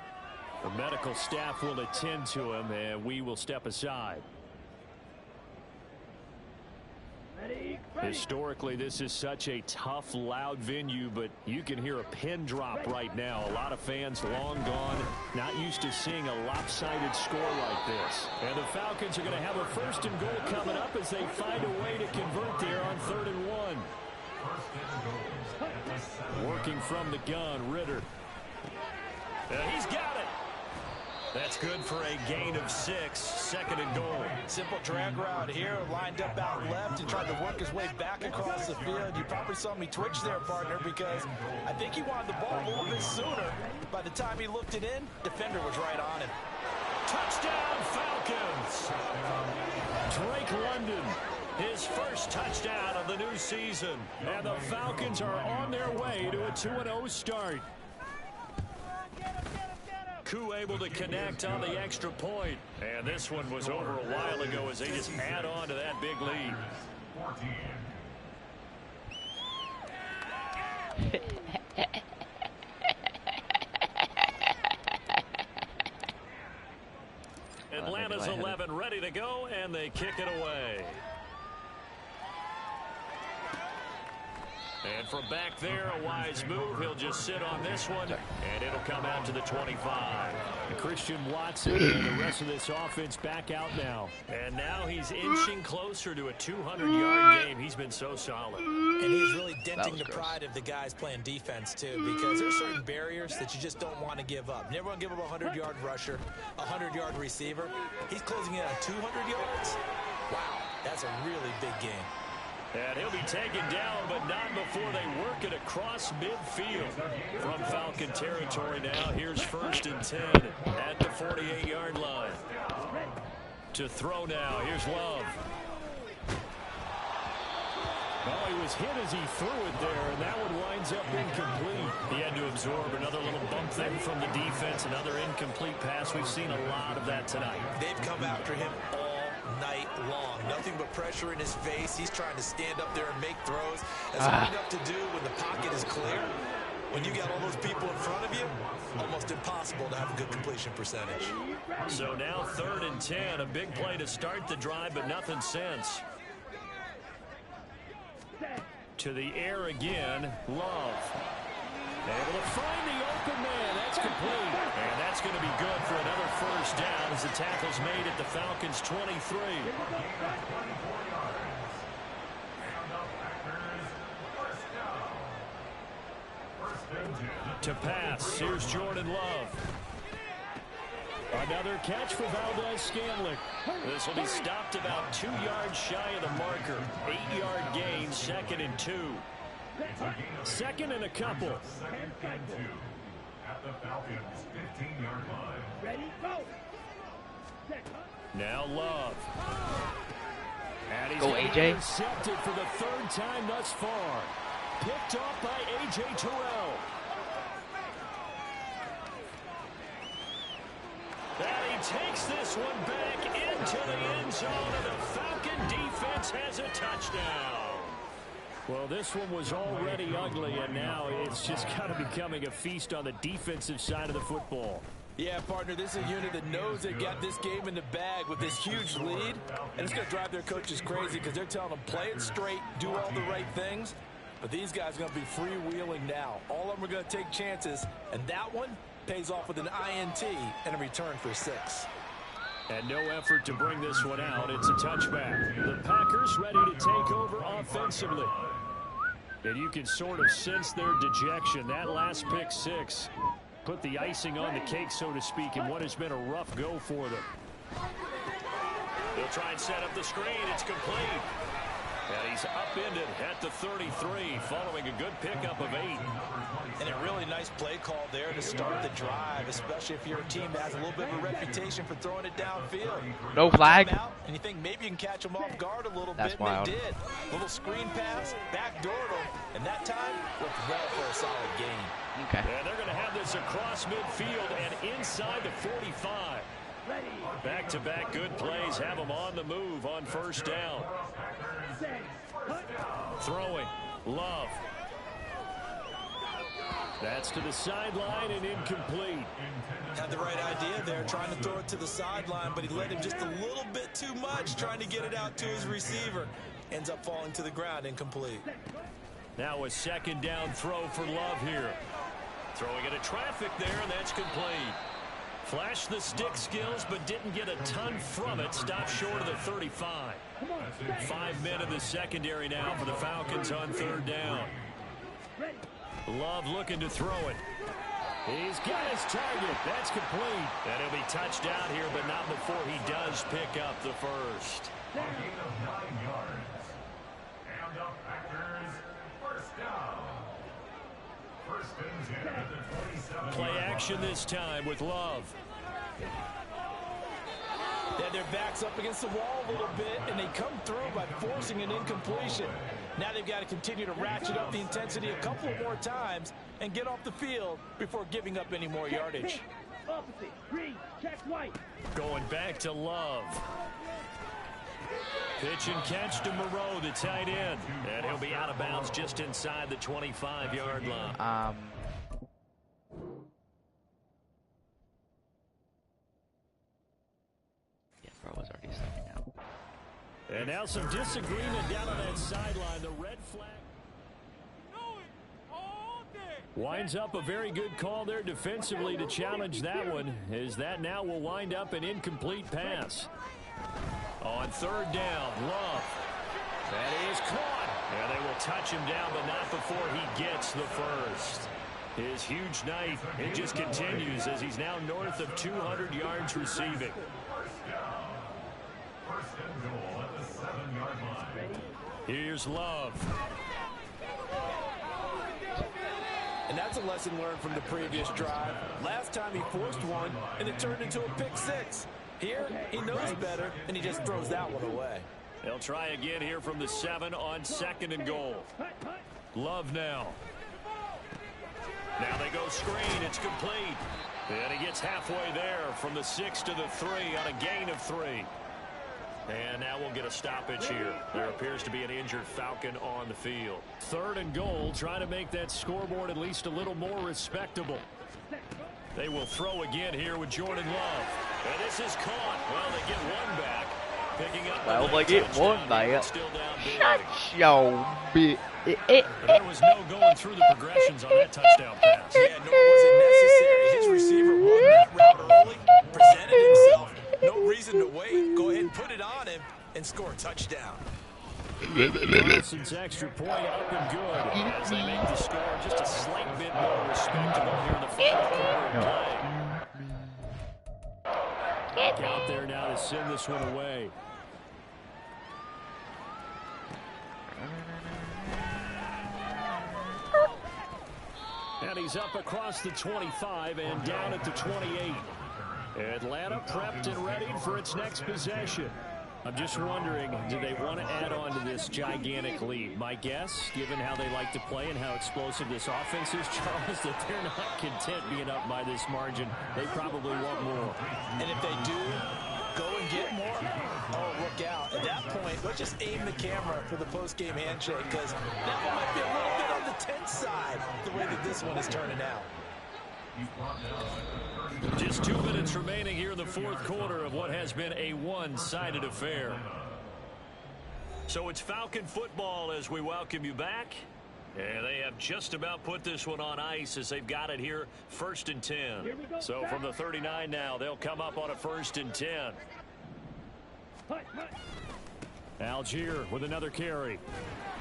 The medical staff will attend to him, and we will step aside. Historically, this is such a tough, loud venue, but you can hear a pin drop right now. A lot of fans long gone, not used to seeing a lopsided score like this. And the Falcons are going to have a 1st and goal coming up as they find a way to convert there on 3rd and 1. Working from the gun, Ritter. He's got it. That's good for a gain of 6, 2nd and goal. Simple drag route here, lined up out left and tried to work his way back across the field. You probably saw me twitch there, partner, because I think he wanted the ball a little bit sooner. By the time he looked it in, defender was right on him. Touchdown, Falcons! Drake London. His first touchdown of the new season. And the Falcons are on their way to a 2-0 start. Koo able to connect on the extra point. And this one was over a while ago as they just add on to that big lead. to go, and they kick it away. And from back there, a wise move. He'll just sit on this one, and it'll come out to the 25. Christian Watson and the rest of this offense back out now. And now he's inching closer to a 200-yard game. He's been so solid. And he's really denting the pride of the guys playing defense, too, because there's certain barriers that you just don't want to give up. You never want to give up a 100-yard rusher, a 100-yard receiver. He's closing in on 200 yards. Wow, that's a really big game. And he'll be taken down, but not before they work it across midfield. From Falcon territory now, here's 1st and 10 at the 48-yard line. To throw now, here's Love. Oh, he was hit as he threw it there, and that one winds up incomplete. He had to absorb another little bump there from the defense, another incomplete pass. We've seen a lot of that tonight. They've come after him all night long. Nothing but pressure in his face. He's trying to stand up there and make throws. That's hard enough to do when the pocket is clear. When you got all those people in front of you, almost impossible to have a good completion percentage. So now 3rd and 10, a big play to start the drive, but nothing since. To the air again, Love. Able to find the open man. That's complete. And that's going to be good for another 1st down as the tackle's made at the Falcons' 23. To pass, here's Jordan Love. Another catch for Valdez-Scantling. This will be stopped about 2 yards shy of the marker. 8-yard gain, 2nd and 2. 2nd and a couple. At the Falcons' 15-yard line. Ready, go. Now Love. And he's Go, AJ. intercepted for the 3rd time thus far. Picked off by A.J. Terrell. And he takes this one back into the end zone, and the Falcon defense has a touchdown. Well, this one was already ugly, and now it's just kind of becoming a feast on the defensive side of the football. Yeah, partner, this is a unit that knows they got this game in the bag with this huge lead, and it's going to drive their coaches crazy because they're telling them play it straight, do all the right things, but these guys are going to be freewheeling now. All of them are going to take chances, and that one pays off with an INT and a return for 6. And no effort to bring this one out. It's a touchback. The Packers ready to take over offensively. And you can sort of sense their dejection. That last pick 6 put the icing on the cake, so to speak, in what has been a rough go for them. They'll try and set up the screen. It's complete. And he's upended at the 33 following a good pickup of 8. And a really nice play call there to start the drive, especially if you're a team that has a little bit of a reputation for throwing it downfield. No flag. Out, and you think maybe you can catch them off guard a little That's bit, wild. and they did. Little screen pass, backdoored them, and that time looked well for a solid gain. Okay. And they're going to have this across midfield and inside the 45. Back-to-back good plays have them on the move on 1st down. Throwing, Love. That's to the sideline and incomplete. Had the right idea there, trying to throw it to the sideline, but he let him just a little bit too much, trying to get it out to his receiver. Ends up falling to the ground, incomplete. Now a 2nd down throw for Love here. Throwing into traffic there, and that's complete. Flashed the stick skills, but didn't get a ton from it. Stopped short of the 35. 5 men in the secondary now for the Falcons on 3rd down. Love looking to throw it. He's got his target. That's complete. And he'll be touched out here, but not before he does pick up the 1st. A gain of 9 yards. And the Packers' 1st down. 1st and 10 at the 27. Play action this time with Love. They had their backs up against the wall a little bit, and they come through by forcing an incompletion. Now they've got to continue to ratchet up the intensity a couple more times and get off the field before giving up any more yardage. Opposite, green, check white. Going back to Love. Pitch and catch to Moreau, the tight end. And he'll be out of bounds just inside the 25-yard line. Yeah, bro was already set. And now some disagreement down on that sideline. The red flag winds up a very good call there defensively to challenge that one, as that now will wind up an incomplete pass. On third down, Love. That is caught. Yeah, they will touch him down, but not before he gets the first. His huge night, it just continues as he's now north of 200 yards receiving. First and goal at the 7-yard line. Here's Love. And that's a lesson learned from the previous drive. Last time he forced one, and it turned into a pick six. Here, he knows better, and he just throws that one away. They'll try again here from the 7 on 2nd and goal. Love now. Now they go screen. It's complete. And he gets halfway there from the 6 to the 3 on a gain of 3. And now we'll get a stoppage here. There appears to be an injured Falcon on the field. 3rd and goal, trying to make that scoreboard at least a little more respectable. They will throw again here with Jordan Love. And this is caught. Well, they get one back. Picking up Well, they get one back. Still down big. Shut your bit. There was no going through the progressions on that touchdown pass. Yeah, nor was it necessary. His receiver won that route early, presented himself. No reason to wait. Go ahead and put it on him and score a touchdown. Wilson's extra point up and good as they make the score just a slight bit more respectable here in the final quarter of play. Out there now to send this one away. And he's up across the 25 and down at the 28. Atlanta prepped and ready for its next possession. I'm just wondering, do they want to add on to this gigantic lead? My guess, given how they like to play and how explosive this offense is, Charles, that they're not content being up by this margin. They probably want more. And if they do go and get more, oh, look out. At that point, let's just aim the camera for the post-game handshake, because that one might be a little bit on the tense side, the way that this one is turning out. Just 2 minutes remaining here in the 4th quarter of what has been a one-sided affair. So it's Falcon football as we welcome you back. And they have just about put this one on ice as they've got it here 1st and 10. So from the 39 now, they'll come up on a 1st and 10. Algier with another carry.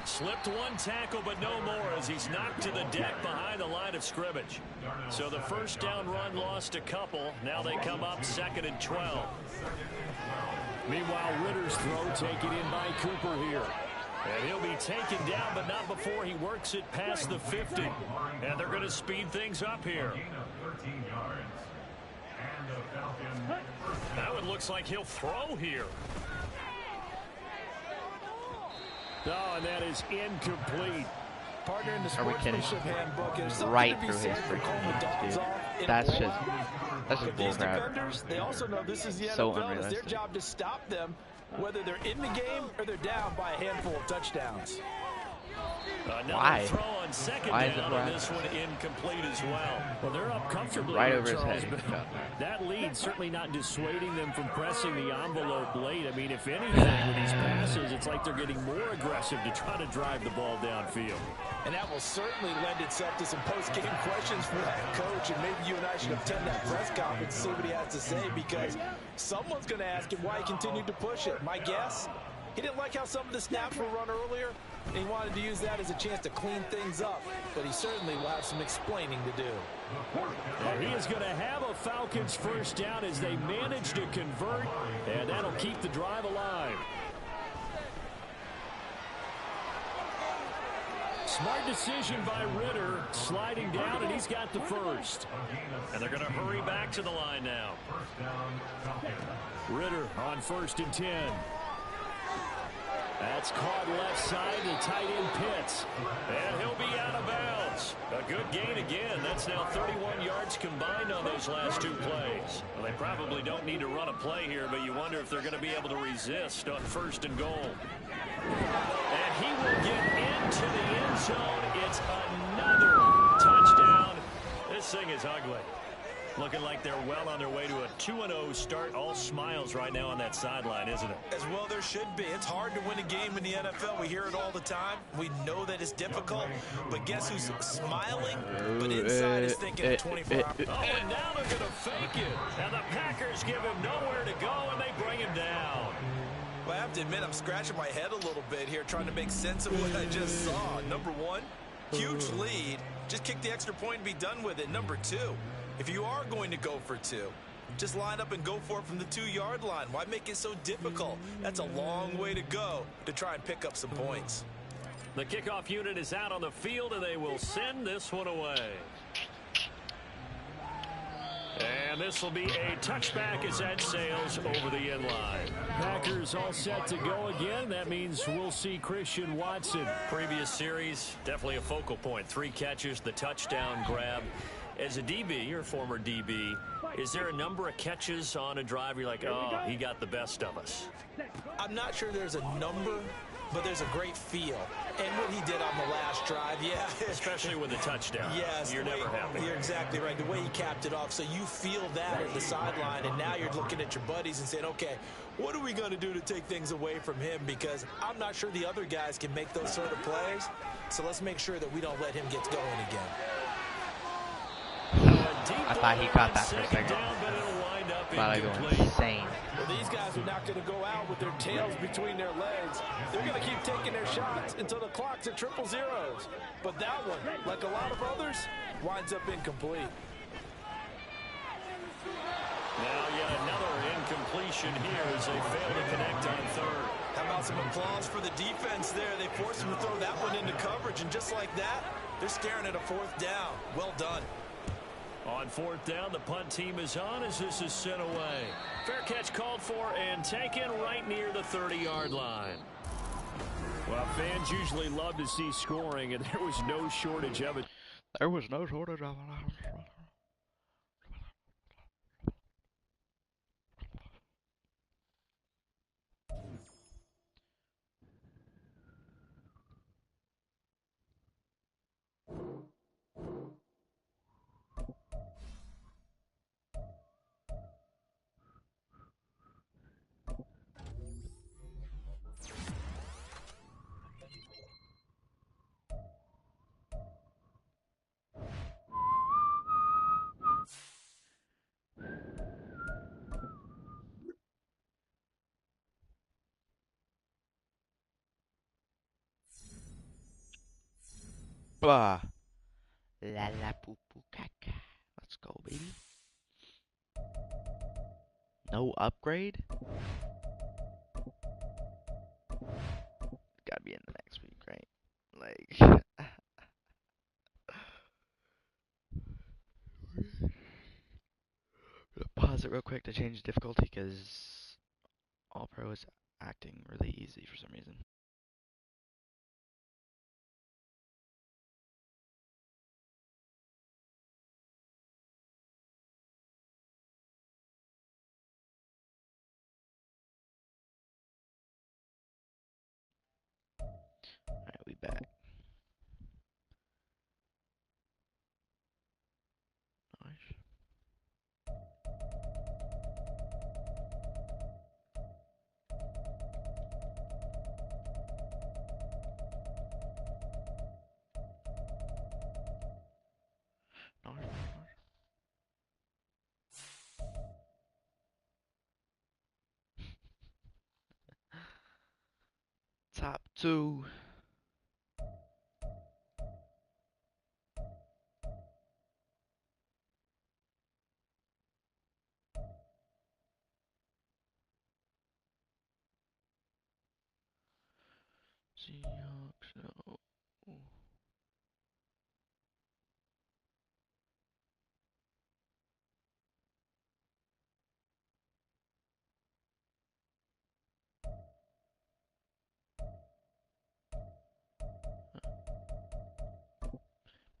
Slipped one tackle, but no more as he's knocked to the deck behind the line of scrimmage. So the first down run lost a couple. Now they come up 2nd and 12. Meanwhile, Ritter's throw taken in by Cooper here. And he'll be taken down, but not before he works it past the 50. And they're going to speed things up here. Now it looks like he'll throw here. Oh, and that is incomplete. Partner in the sportsmanship handbook is right through his freaking hands, dude. That's just bullcrap. Defenders, they also know this is the So NFL. It's their unrealistic. job to stop them, whether they're in the game or they're down by a handful of touchdowns. Another throw on 2nd down, and this one incomplete as well. Well, they're up comfortably right here, over his Charles, head. but that lead certainly not dissuading them from pressing the envelope late. I mean, if anything, with these passes, it's like they're getting more aggressive to try to drive the ball downfield. And that will certainly lend itself to some post-game questions for that coach, and maybe you and I should attend that press conference and see what he has to say, because someone's going to ask him why he continued to push it. My guess, he didn't like how some of the snaps were run earlier, and he wanted to use that as a chance to clean things up, but he certainly will have some explaining to do. And he is going to have a Falcons first down as they manage to convert, and that'll keep the drive alive. Smart decision by Ritter, sliding down, and he's got the first. And they're going to hurry back to the line now. Ritter on 1st and 10. That's caught left side to tight end Pitts. And he'll be out of bounds. A good gain again. That's now 31 yards combined on those last 2 plays. Well, they probably don't need to run a play here, but you wonder if they're going to be able to resist on 1st and goal. And he will get into the end zone. It's another touchdown. This thing is ugly. Looking like they're well on their way to a 2-0 start. All smiles right now on that sideline, isn't it? As well there should be. It's hard to win a game in the NFL. We hear it all the time. We know that it's difficult. But guess who's smiling? But inside is thinking 24 hours. Oh, and now they're going to fake it. And the Packers give him nowhere to go, and they bring him down. Well, I have to admit, I'm scratching my head a little bit here trying to make sense of what I just saw. Number one, huge lead. Just kick the extra point and be done with it. Number two, if you are going to go for two, just line up and go for it from the 2-yard line. Why make it so difficult? That's a long way to go to try and pick up some points. The kickoff unit is out on the field, and they will send this one away. And this will be a touchback as that sails over the end line. Packers all set to go again. That means we'll see Christian Watson. Previous series, definitely a focal point. 3 catches, the touchdown grab. As a DB, you're a former DB, is there a number of catches on a drive you're like, oh, he got the best of us? I'm not sure there's a number, but there's a great feel. And what he did on the last drive, yeah. Especially with the touchdown. Yes. You're never happy. You're exactly right. The way he capped it off, so you feel that at the sideline, and now you're looking at your buddies and saying, okay, what are we going to do to take things away from him? Because I'm not sure the other guys can make those sort of plays. So let's make sure that we don't let him get going again. I thought he caught that for a second. Thought I go insane. Well, these guys are not going to go out with their tails between their legs. They're going to keep taking their shots until the clock's at 000. But that one, like a lot of others, winds up incomplete. Now yet another incompletion here as they fail to connect on third. How about some applause for the defense there? They forced him to throw that one into coverage, and just like that, they're staring at a 4th down. Well done. On 4th down, the punt team is on as this is sent away. Fair catch called for and taken right near the 30-yard line. Well, fans usually love to see scoring, and there was no shortage of it. There was no shortage of it. Blah. La la poo poo caca. Let's go, baby. No upgrade? Gotta be in the next week, right? Like. Pause it real quick to change difficulty because All Pro is acting really easy for some reason. Alright, we back. Nice. Top 2. Seahawks, no.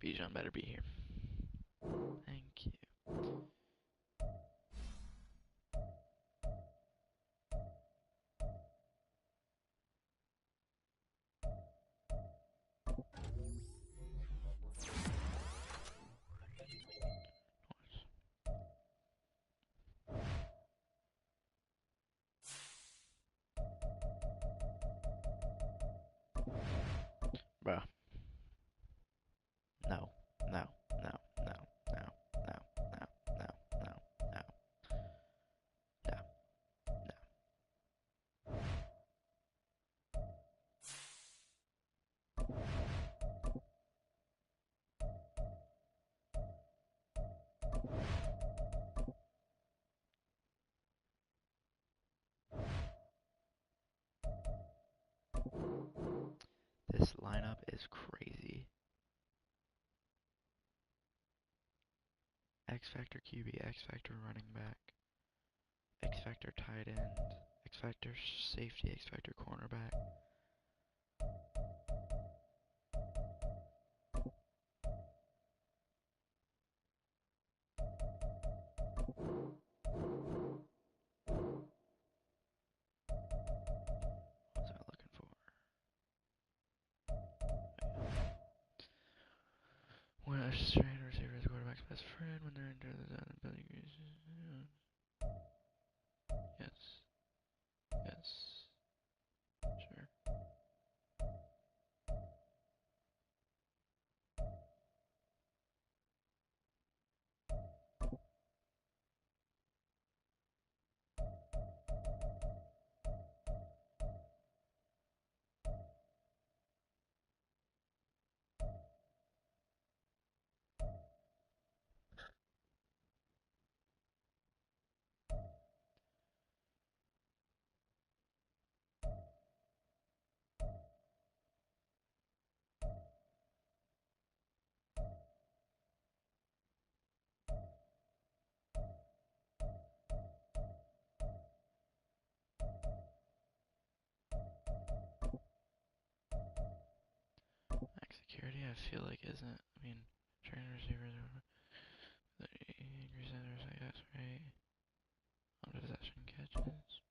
Bijan better be here. Thank you. Nice. This lineup is crazy. X Factor QB, X Factor running back, X Factor tight end, X Factor safety, X Factor cornerback. What was I looking for? When a straight receiver is the quarterback's best friend when they're into the zone, the yes. Yes. Sure. Max security, I feel like isn't. I mean, train receivers are 30% success rate on possession catches.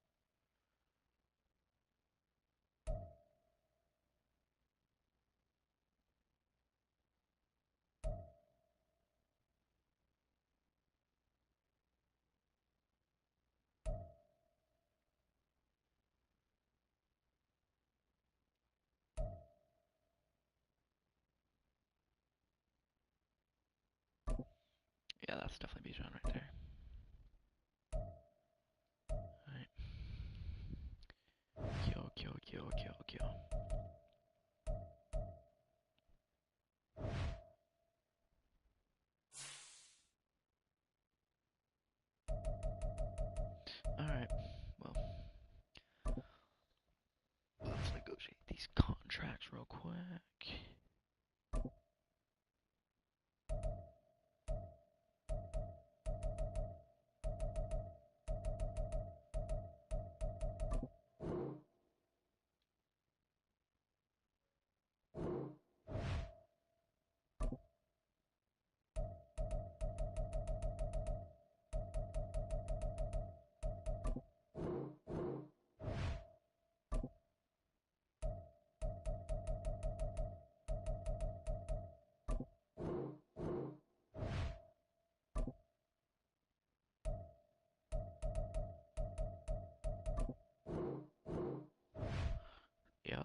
Yeah, that's definitely Bijan right there. Alright. Kill. Alright, well, let's negotiate these contracts real quick. Yeah.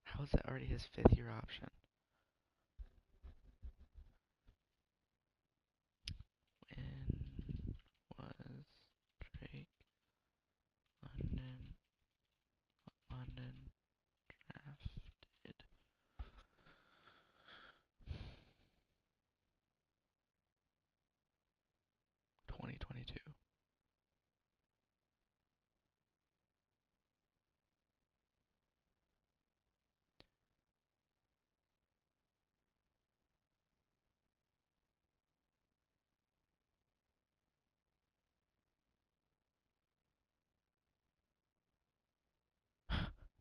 How is that already his 5th year option? When was Drake London drafted? 2022.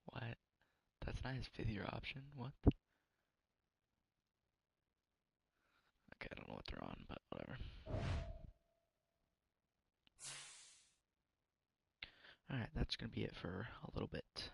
What? That's not his 5th year option? What? Okay, I don't know what they're on, but whatever. Alright, that's gonna be it for a little bit.